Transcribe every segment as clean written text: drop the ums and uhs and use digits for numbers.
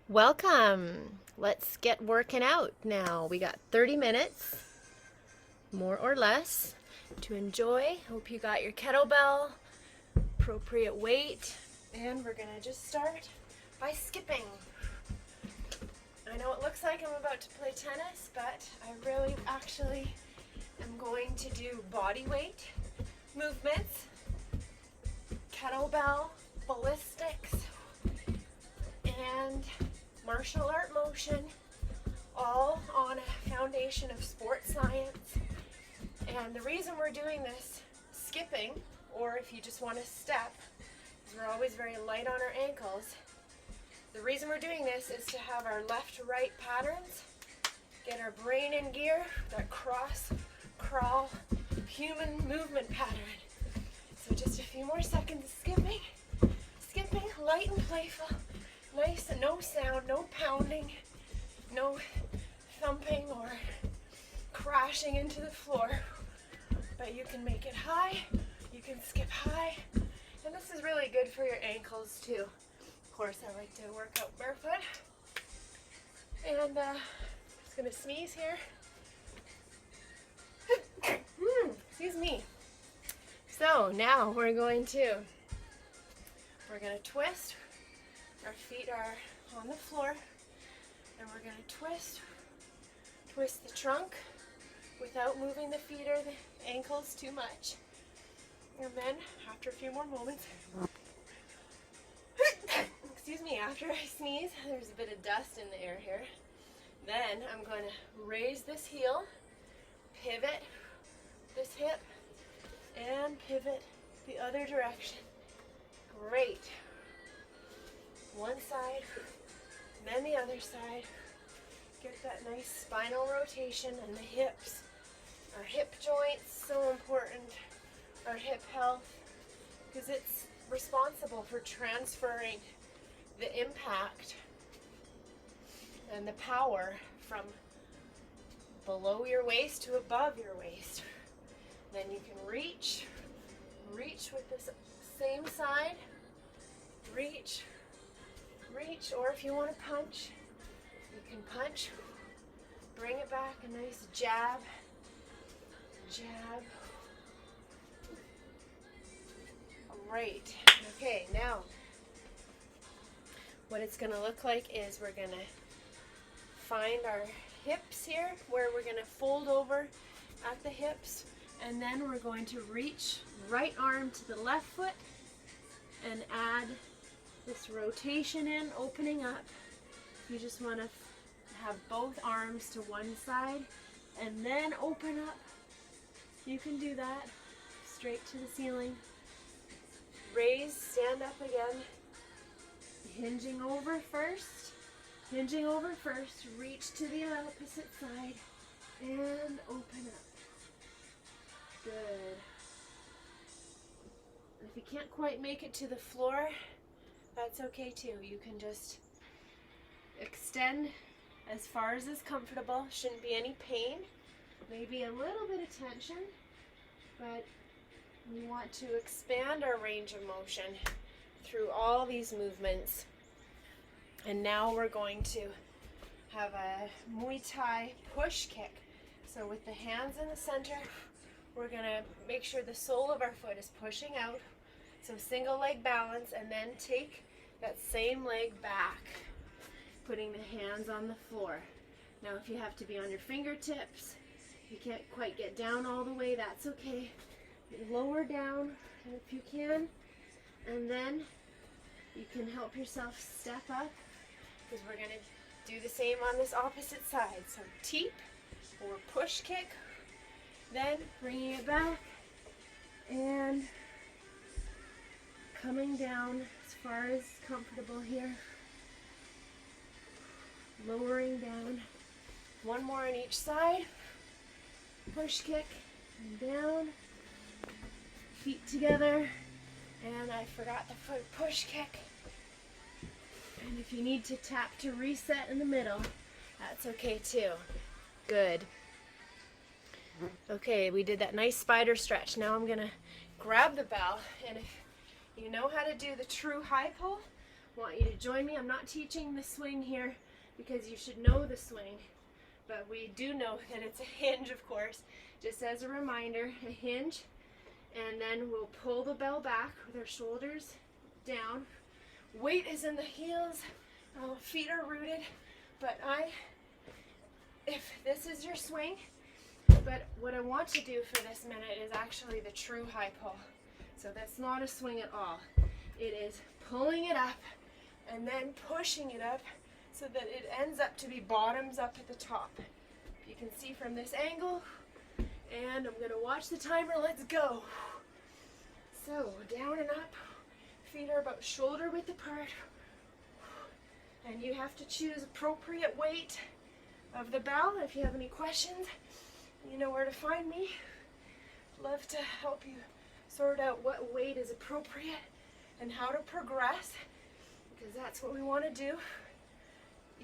Welcome. Let's get working out now. We got 30 minutes, more or less, to enjoy. Hope you got your kettlebell, appropriate weight, and we're gonna just start by skipping. I know it looks like I'm about to play tennis, but I really actually am going to do body weight movements, kettlebell, ballistics, and martial art motion, all on a foundation of sports science. And the reason we're doing this skipping, or if you just want to step, because we're always very light on our ankles, the reason we're doing this is to have our left-right patterns, get our brain in gear, that cross, crawl, human movement pattern. So just a few more seconds of skipping, light and playful, nice and no sound, no pounding, no thumping or crashing into the floor. But you can make it high, you can skip high, and this is really good for your ankles too. Of course, I like to work out barefoot. And just gonna sneeze here. Excuse me. So now we're gonna twist. Our feet are on the floor, and we're gonna twist the trunk without moving the feet or the ankles too much. And then after a few more moments, excuse me, after I sneeze, there's a bit of dust in the air here. Then I'm going to raise this heel, pivot this hip, and pivot the other direction. Great. One side, then the other side. Get that nice spinal rotation in the hips. Our hip joints, so important. Our hip health, because it's responsible for transferring the impact and the power from below your waist to above your waist. Then you can reach with this same side, reach, or if you want to punch, you can punch, bring it back, a nice jab, Great. Okay, now what it's going to look like is we're going to find our hips here, where we're going to fold over at the hips, and then we're going to reach right arm to the left foot and add this rotation in, opening up. You just want to have both arms to one side and then open up. You can do that straight to the ceiling. Raise, stand up again. Hinging over first, reach to the opposite side and open up. Good. If you can't quite make it to the floor, that's okay too. You can just extend as far as is comfortable. Shouldn't be any pain. Maybe a little bit of tension, but we want to expand our range of motion through all these movements. And now we're going to have a Muay Thai push kick. So with the hands in the center, we're going to make sure the sole of our foot is pushing out. So single leg balance, and then take that same leg back, putting the hands on the floor. Now if you have to be on your fingertips, you can't quite get down all the way, that's okay. Lower down if you can, and then you can help yourself step up, because we're going to do the same on this opposite side. So teep or push kick, then bringing it back and coming down as far as comfortable here, lowering down. One more on each side, push kick and down, feet together, and I forgot the foot push kick. And if you need to tap to reset in the middle, that's okay too. Good. Okay, we did that nice spider stretch. Now I'm gonna grab the bell, and if you know how to do the true high pull, I want you to join me. I'm not teaching the swing here because you should know the swing, but we do know that it's a hinge, of course. Just as a reminder, a hinge, and then we'll pull the bell back with our shoulders down. Weight is in the heels, feet are rooted, but if this is your swing, but what I want to do for this minute is actually the true high pull. So that's not a swing at all. It is pulling it up and then pushing it up so that it ends up to be bottoms up at the top. You can see from this angle, and I'm gonna watch the timer. Let's go. So down and up, feet are about shoulder width apart, and you have to choose appropriate weight of the bell. If you have any questions, you know where to find me. Love to help you sort out what weight is appropriate and how to progress, because that's what we want to do,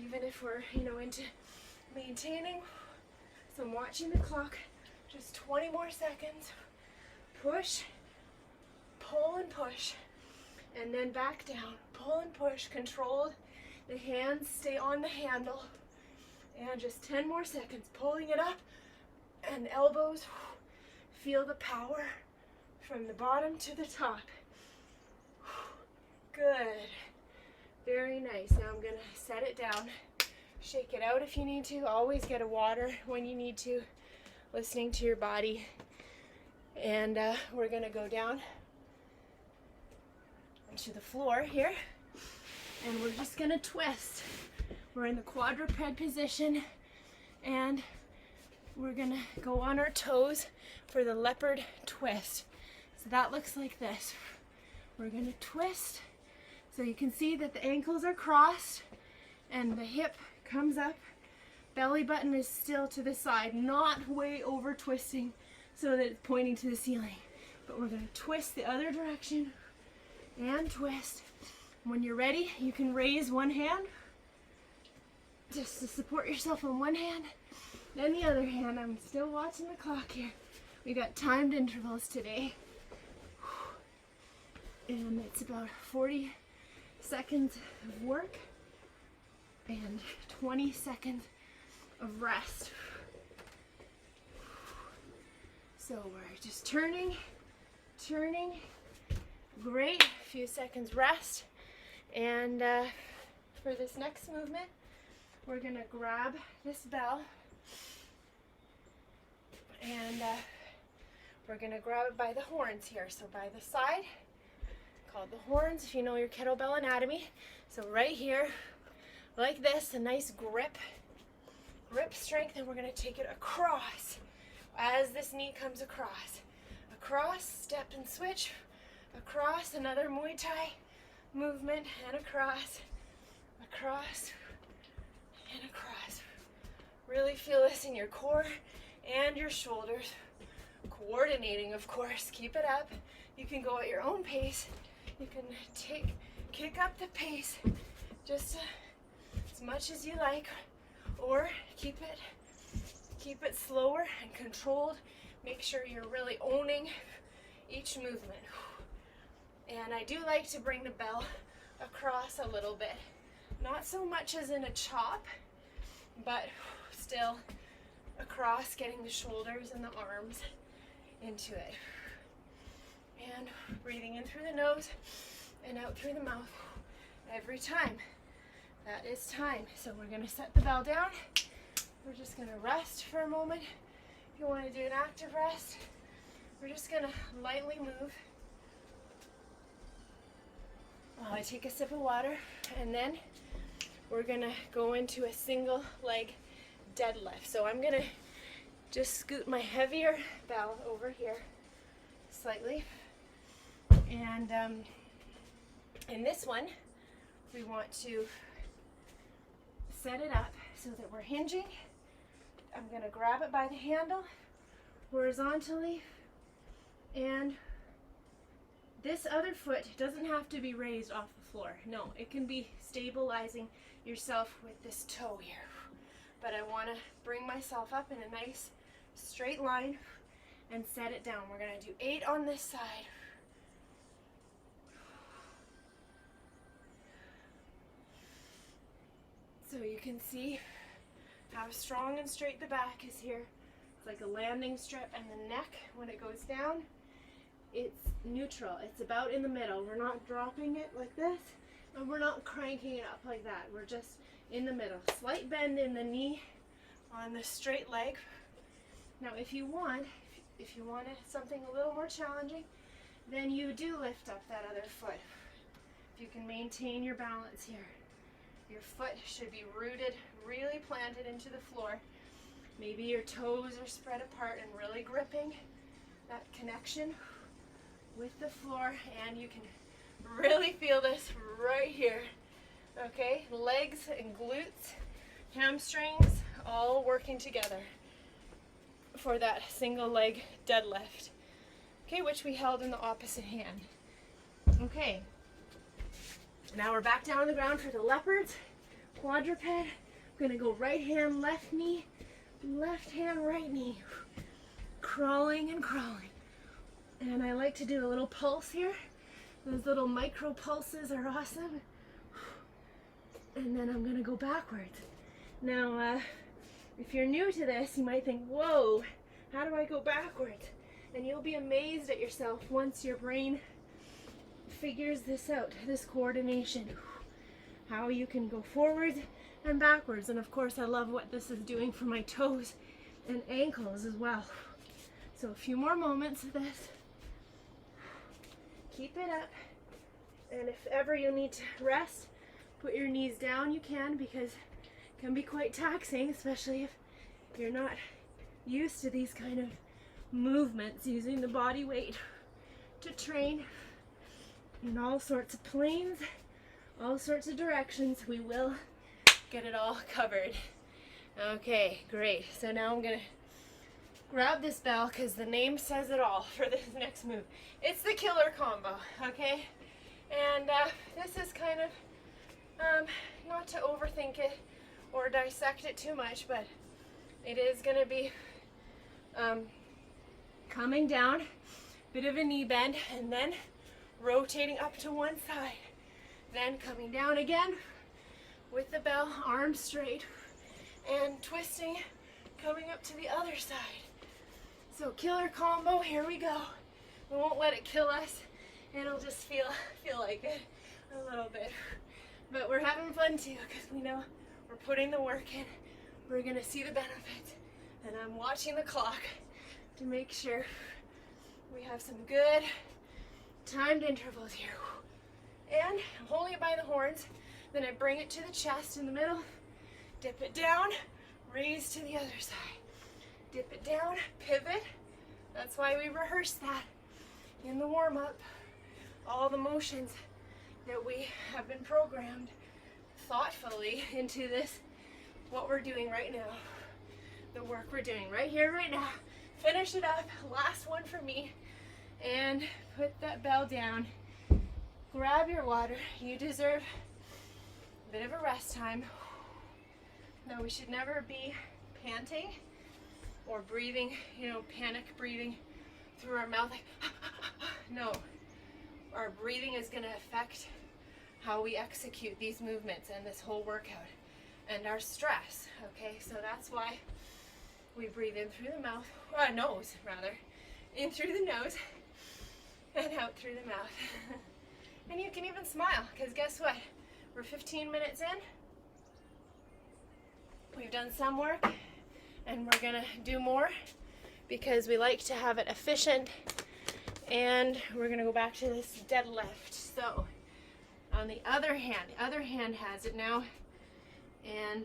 even if we're, into maintaining. So I'm watching the clock, just 20 more seconds. Push, pull and push, and then back down. Pull and push, controlled. The hands stay on the handle. And just 10 more seconds, pulling it up, and elbows, feel the power from the bottom to the top. Good. Very nice. Now I'm going to set it down. Shake it out if you need to. Always get a water when you need to. Listening to your body. And we're going to go down onto the floor here. And we're just going to twist. We're in the quadruped position. And we're going to go on our toes for the leopard twist. So that looks like this. We're going to twist. So you can see that the ankles are crossed and the hip comes up. Belly button is still to the side, not way over twisting so that it's pointing to the ceiling. But we're going to twist the other direction and twist. When you're ready, you can raise one hand just to support yourself on one hand. Then the other hand. I'm still watching the clock here. We got timed intervals today. And it's about 40 seconds of work and 20 seconds of rest. So we're just turning. Great. A few seconds rest. And for this next movement, we're going to grab this bell and we're going to grab it by the horns here. So by the side, called the horns, if you know your kettlebell anatomy. So right here, like this, a nice grip strength, and we're going to take it across as this knee comes across. Across, step and switch, across, another Muay Thai movement, and across, and across. Really feel this in your core and your shoulders. Coordinating, of course. Keep it up. You can go at your own pace. You can kick up the pace just as much as you like, or keep it slower and controlled. Make sure you're really owning each movement. And I do like to bring the bell across a little bit. Not so much as in a chop, but still across, getting the shoulders and the arms into it. And breathing in through the nose and out through the mouth every time. That is time. So we're going to set the bell down. We're just going to rest for a moment. If you want to do an active rest, we're just going to lightly move. I take a sip of water, and then we're going to go into a single leg deadlift. So I'm going to just scoot my heavier bell over here slightly. And in this one, we want to set it up so that we're hinging. I'm going to grab it by the handle horizontally, and this other foot doesn't have to be raised off the floor. No, it can be stabilizing yourself with this toe here. But I want to bring myself up in a nice straight line and set it down. We're going to do 8 on this side. can see how strong and straight the back is here. It's like a landing strip, and the neck, when it goes down, it's neutral. It's about in the middle. We're not dropping it like this, and we're not cranking it up like that. We're just in the middle. Slight bend in the knee on the straight leg. Now if you want something a little more challenging, then you do lift up that other foot. If you can maintain your balance here. Your foot should be rooted, really planted into the floor. Maybe your toes are spread apart and really gripping that connection with the floor, and you can really feel this right here. Okay, legs and glutes, hamstrings, all working together for that single leg deadlift. Okay, which we held in the opposite hand. Okay, now we're back down on the ground for the leopards, quadruped. I'm gonna go right hand, left knee, left hand, right knee. Crawling and crawling. And I like to do a little pulse here. Those little micro pulses are awesome. And then I'm gonna go backwards. Now, if you're new to this, you might think, whoa, how do I go backwards? And you'll be amazed at yourself once your brain figures this out, this coordination. How you can go forwards and backwards. And of course, I love what this is doing for my toes and ankles as well. So a few more moments of this. Keep it up. And if ever you need to rest, put your knees down, you can, because it can be quite taxing, especially if you're not used to these kind of movements, using the body weight to train in all sorts of planes, all sorts of directions. We will get it all covered. Okay, great. So now I'm gonna grab this bell because the name says it all for this next move. It's the killer combo, okay? And this is kind of, not to overthink it or dissect it too much, but it is gonna be coming down, bit of a knee bend, and then rotating up to one side. Then coming down again with the bell, arms straight, and twisting, coming up to the other side. So killer combo, here we go. We won't let it kill us. It'll just feel like it a little bit. But we're having fun too, because we know we're putting the work in. We're gonna see the benefits. And I'm watching the clock to make sure we have some good timed intervals here. And I'm holding it by the horns. Then I bring it to the chest in the middle, dip it down, raise to the other side. Dip it down, pivot. That's why we rehearse that in the warm-up. All the motions that we have been programmed thoughtfully into this, what we're doing right now. The work we're doing right here, right now. Finish it up, last one for me. And put that bell down. Grab your water. You deserve a bit of a rest time. No, we should never be panting or breathing, panic breathing through our mouth like, no. Our breathing is going to affect how we execute these movements and this whole workout and our stress, okay? So that's why we breathe in through the mouth, nose rather, in through the nose and out through the mouth. And you can even smile, because guess what? We're 15 minutes in. We've done some work, and we're gonna do more because we like to have it efficient. And we're gonna go back to this deadlift. So on the other hand has it now, and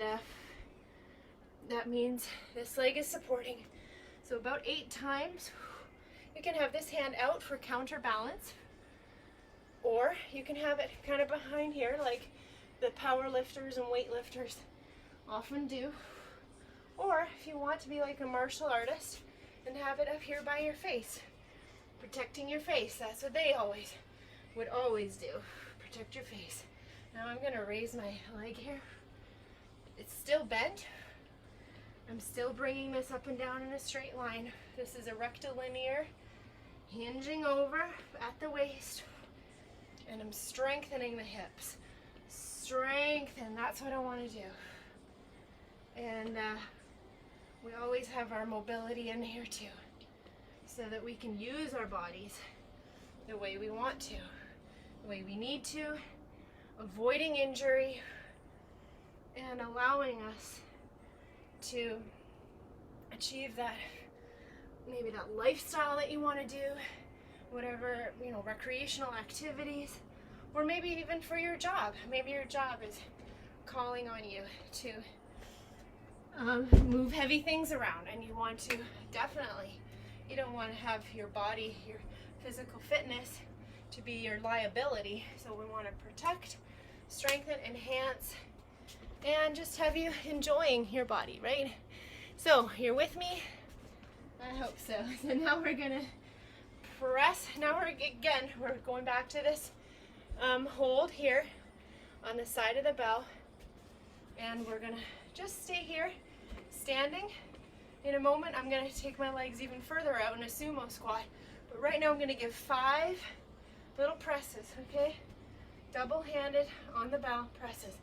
that means this leg is supporting. So about 8 times. You can have this hand out for counterbalance, or you can have it kind of behind here like the power lifters and weightlifters often do. Or if you want to be like a martial artist and have it up here by your face, protecting your face. That's what they would always do. Protect your face. Now I'm gonna raise my leg here. It's still bent. I'm still bringing this up and down in a straight line. This is a rectilinear, hinging over at the waist, and I'm strengthening the hips. Strengthen, that's what I want to do. And we always have our mobility in here too, so that we can use our bodies the way we want to, the way we need to, avoiding injury and allowing us to achieve that, maybe that lifestyle that you want to do, whatever, you know, recreational activities, or maybe even for your job. Maybe your job is calling on you to move heavy things around, and you want to definitely, you don't want to have your body, your physical fitness to be your liability. So we want to protect, strengthen, enhance, and just have you enjoying your body, right? So you're with me? I hope so. So now we're gonna press. Now we're going back to this hold here on the side of the bell, and we're gonna just stay here, standing. In a moment, I'm gonna take my legs even further out in a sumo squat. But right now, I'm gonna give 5 little presses, okay? Double-handed on the bell presses.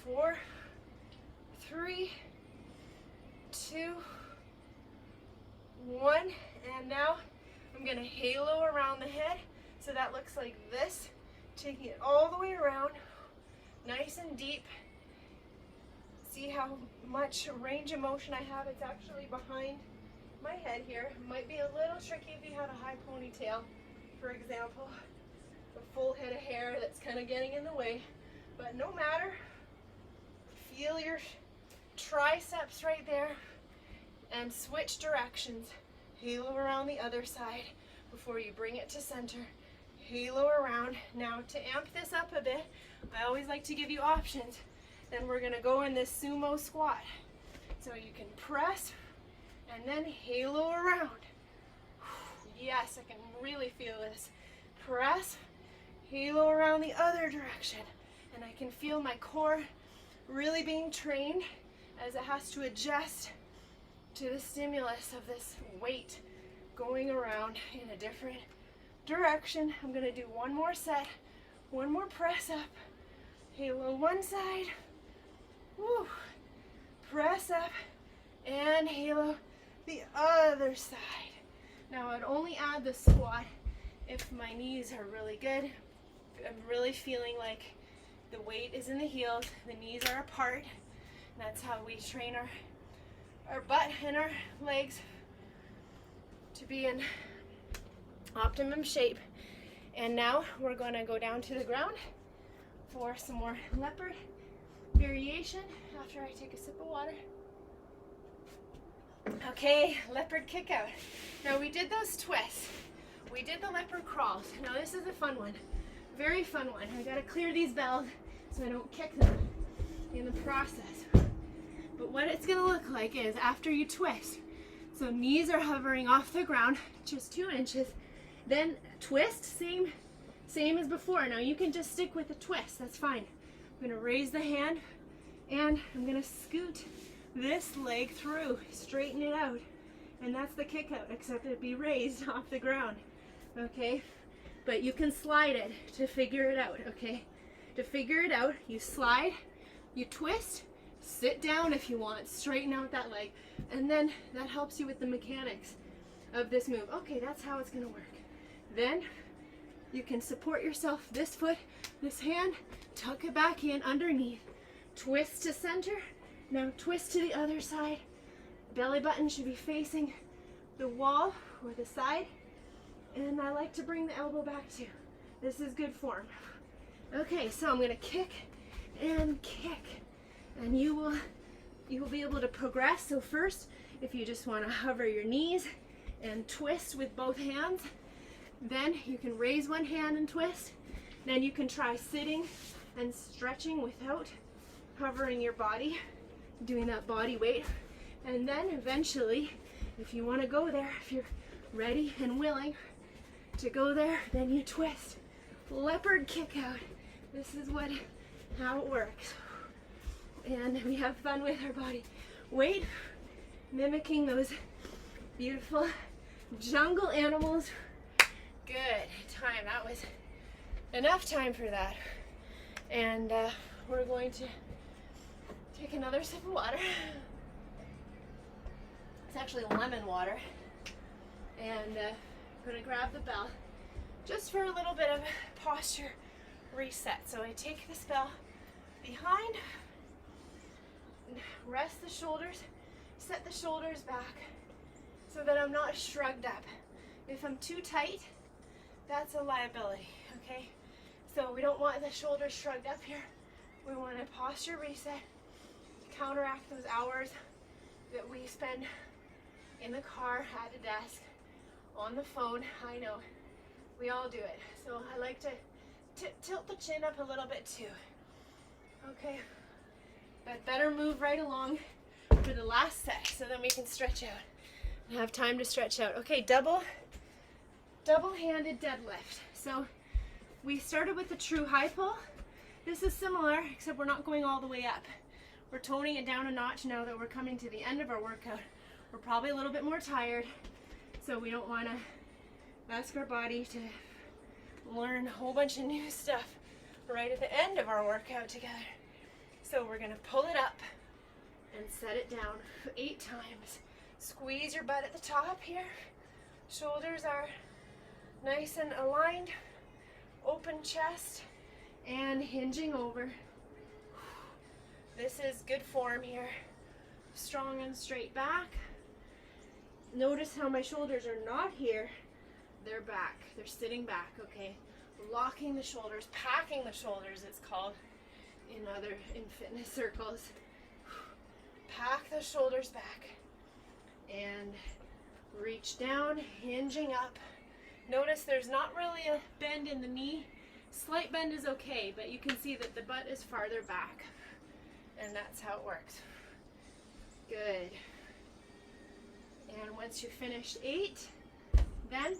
4, 3, 2, 1, and now I'm gonna halo around the head. So that looks like this, taking it all the way around, nice and deep. See how much range of motion I have? It's actually behind my head here. Might be a little tricky if you have a high ponytail, for example, a full head of hair that's kind of getting in the way, but no matter. Feel your triceps right there, and switch directions. Halo around the other side before you bring it to center. Halo around. Now to amp this up a bit, I always like to give you options. Then we're gonna go in this sumo squat. So you can press and then halo around. Yes, I can really feel this. Press, halo around the other direction. And I can feel my core really being trained as it has to adjust to the stimulus of this weight going around in a different direction. I'm gonna do one more set, one more press up. Halo one side, woo. Press up, and halo the other side. Now I'd only add the squat if my knees are really good. I'm really feeling like the weight is in the heels, the knees are apart. That's how we train our butt and our legs to be in optimum shape. And now we're going to go down to the ground for some more leopard variation after I take a sip of water. Okay, leopard kick out. Now we did those twists. We did the leopard crawls. Now this is a fun one. Very fun one. I gotta clear these bells so I don't kick them in the process. But what it's gonna look like is after you twist, so knees are hovering off the ground, just 2 inches, then twist, same as before. Now you can just stick with the twist, that's fine. I'm gonna raise the hand and I'm gonna scoot this leg through, straighten it out. And that's the kick out, except it'd be raised off the ground, okay? But you can slide it to figure it out, okay? To figure it out, you slide, you twist, sit down if you want, straighten out that leg, and then that helps you with the mechanics of this move. Okay, that's how it's gonna work. Then you can support yourself, this foot, this hand, tuck it back in underneath, twist to center, now twist to the other side. Belly button should be facing the wall or the side, and I like to bring the elbow back too. This is good form. Okay, so I'm gonna kick and kick, and you will be able to progress. So first, if you just want to hover your knees and twist with both hands, then you can raise one hand and twist. Then you can try sitting and stretching without hovering your body, doing that body weight. And then eventually, if you want to go there, if you're ready and willing to go there, then you twist. Leopard kick out. This is how it works. And we have fun with our body weight, mimicking those beautiful jungle animals. Good time. That was enough time for that. And we're going to Take another sip of water. It's actually lemon water. And I'm gonna grab the bell just for a little bit of posture reset. So I take this bell behind, rest the shoulders, set the shoulders back so that I'm not shrugged up. If I'm too tight, that's a liability, okay? So we don't want the shoulders shrugged up here. We want a posture reset, counteract those hours that we spend in the car, at a desk, on the phone. I know, we all do it. So I like to tilt the chin up a little bit too. Okay, but better move right along for the last set so then we can stretch out and have time to stretch out. Okay, double-handed deadlift. So we started with the true high pull. This is similar, except we're not going all the way up. We're toning it down a notch now that we're coming to the end of our workout. We're probably a little bit more tired, so we don't want to ask our body to learn a whole bunch of new stuff right at the end of our workout together. So we're going to pull it up and set it down 8 times. Squeeze your butt at the top here. Shoulders are nice and aligned. Open chest and hinging over. This is good form here. Strong and straight back. Notice how my shoulders are not here. They're back. They're sitting back, okay? Locking the shoulders, packing the shoulders, it's called in fitness circles. Pack the shoulders back and reach down, hinging up. Notice there's not really a bend in the knee. Slight bend is okay, but you can see that the butt is farther back, and that's how it works. Good. And once you finish 8, then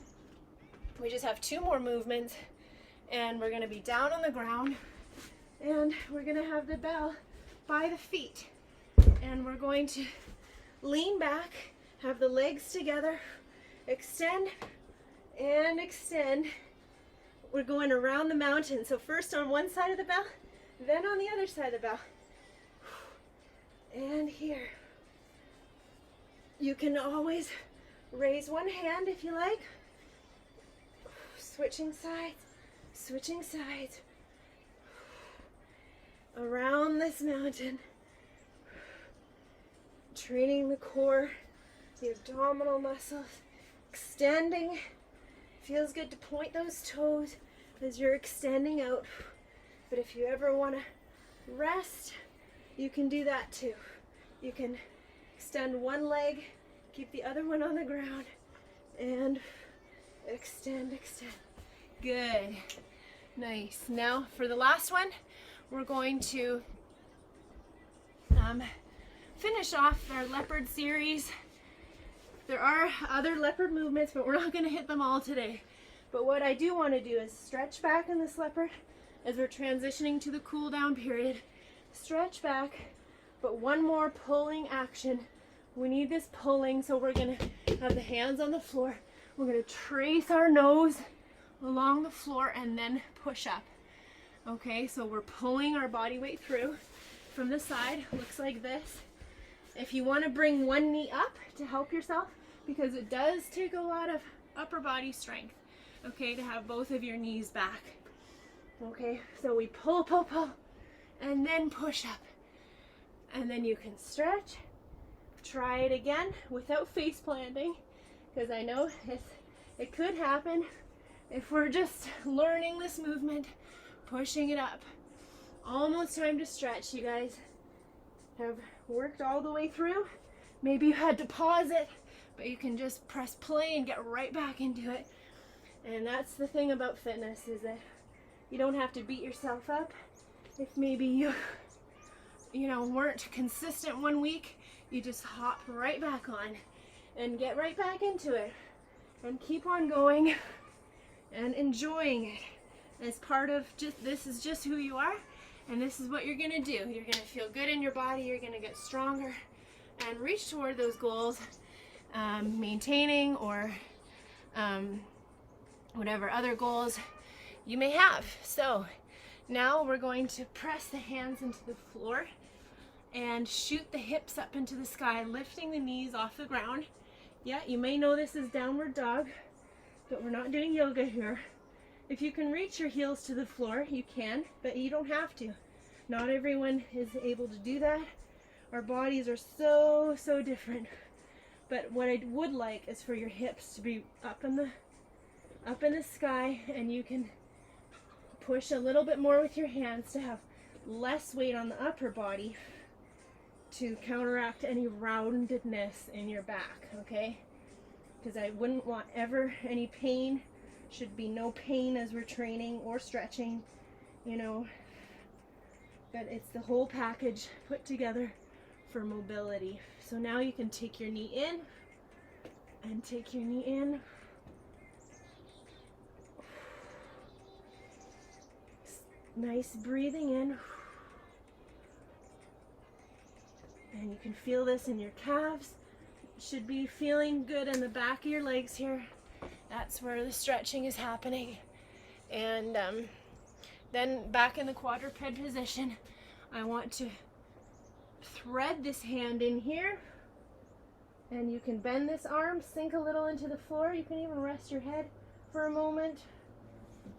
we just have 2 more movements, and we're going to be down on the ground, and we're going to have the bell by the feet, and we're going to lean back, have the legs together, extend and extend. We're going around the mountain. So first on one side of the bell, then on the other side of the bell. And here. You can always raise one hand if you like. Switching sides, switching sides. Around this mountain. Training the core, the abdominal muscles, extending. Feels good to point those toes as you're extending out. But if you ever want to rest, you can do that too. You can extend one leg, keep the other one on the ground, and extend, extend. Good. Nice. Now for the last one, we're going to finish off our Leopard series. There are other Leopard movements, but we're not going to hit them all today. But what I do want to do is stretch back in this Leopard as we're transitioning to the cool down period. Stretch back, but one more pulling action. We need this pulling, so we're going to have the hands on the floor. We're going to trace our nose along the floor and then push up. Okay, so we're pulling our body weight through from the side. Looks like this. If you want to bring one knee up to help yourself, because it does take a lot of upper body strength, okay, to have both of your knees back. Okay, so we pull, pull, pull, and then push up. And then you can stretch. Try it again without face planting, because I know it could happen if we're just learning this movement, pushing it up. Almost time to stretch, you guys. Have worked all the way through. Maybe you had to pause it, but you can just press play and get right back into it. And that's the thing about fitness, is that you don't have to beat yourself up. If maybe you weren't consistent one week, you just hop right back on and get right back into it and keep on going and enjoying it as part of this is just who you are. And this is what you're going to do. You're going to feel good in your body. You're going to get stronger and reach toward those goals, maintaining or whatever other goals you may have. So now we're going to press the hands into the floor and shoot the hips up into the sky, lifting the knees off the ground. Yeah, you may know this is downward dog, but we're not doing yoga here. If you can reach your heels to the floor, you can, but you don't have to. Not everyone is able to do that. Our bodies are so different. But what I would like is for your hips to be up in the sky, and you can push a little bit more with your hands to have less weight on the upper body to counteract any roundedness in your back, okay? Because I wouldn't want ever any pain. Should be no pain as we're training or stretching, you know. But it's the whole package put together for mobility. So now you can take your knee in and take your knee in. Nice breathing in. And you can feel this in your calves. You should be feeling good in the back of your legs here. That's where the stretching is happening. And then back in the quadruped position, I want to thread this hand in here. And you can bend this arm, sink a little into the floor. You can even rest your head for a moment.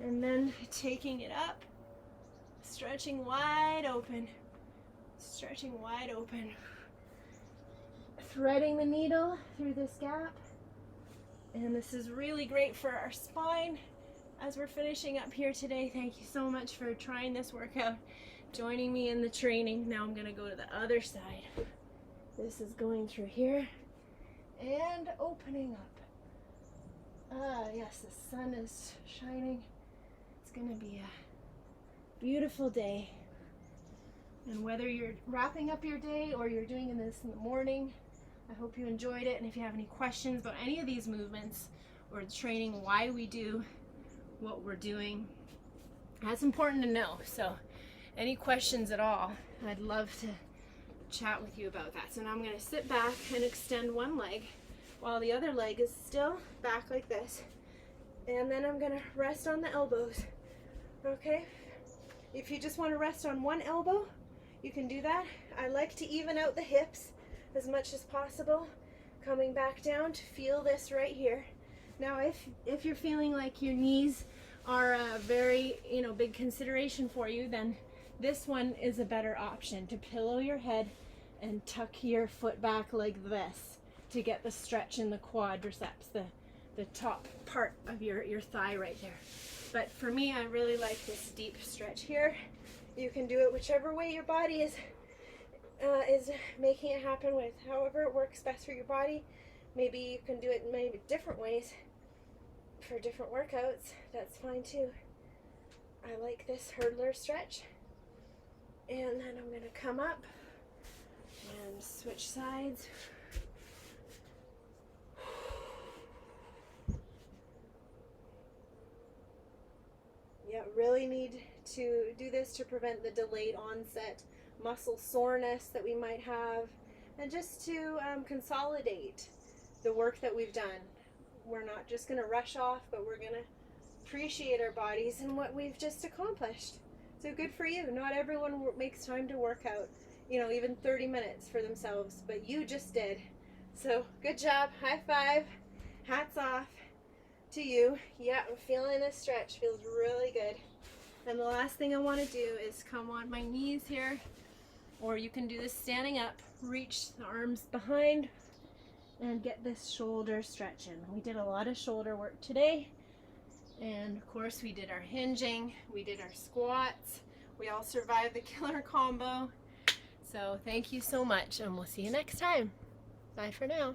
And then taking it up, stretching wide open. Stretching wide open. Threading the needle through this gap. And this is really great for our spine as we're finishing up here today. Thank you so much for trying this workout, joining me in the training. Now I'm going to go to the other side. This is going through here and opening up. Ah, yes, the sun is shining. It's going to be a beautiful day. And whether you're wrapping up your day or you're doing this in the morning, I hope you enjoyed it. And if you have any questions about any of these movements or the training, why we do what we're doing, that's important to know. So any questions at all, I'd love to chat with you about that. So now I'm going to sit back and extend one leg while the other leg is still back like this. And then I'm going to rest on the elbows. Okay? If you just want to rest on one elbow, you can do that. I like to even out the hips as much as possible, coming back down to feel this right here. Now if you're feeling like your knees are a very big consideration for you, then this one is a better option, to pillow your head and tuck your foot back like this to get the stretch in the quadriceps, the top part of your thigh right there. But for me, I really like this deep stretch here. You can do it whichever way your body is making it happen with, however it works best for your body. Maybe you can do it in maybe different ways for different workouts. That's fine too. I like this hurdler stretch. And then I'm going to come up and switch sides. Yeah, really need to do this to prevent the delayed onset muscle soreness that we might have, and just to consolidate the work that we've done. We're not just going to rush off, but we're going to appreciate our bodies and what we've just accomplished. So good for you. Not everyone makes time to work out, even 30 minutes for themselves, but you just did. So good job. High five. Hats off to you. Yeah, I'm feeling this stretch. Feels really good. And the last thing I want to do is come on my knees here, or you can do this standing up. Reach the arms behind and get this shoulder stretching. We did a lot of shoulder work today. And of course we did our hinging, we did our squats, we all survived the killer combo. So thank you so much, and we'll see you next time. Bye for now.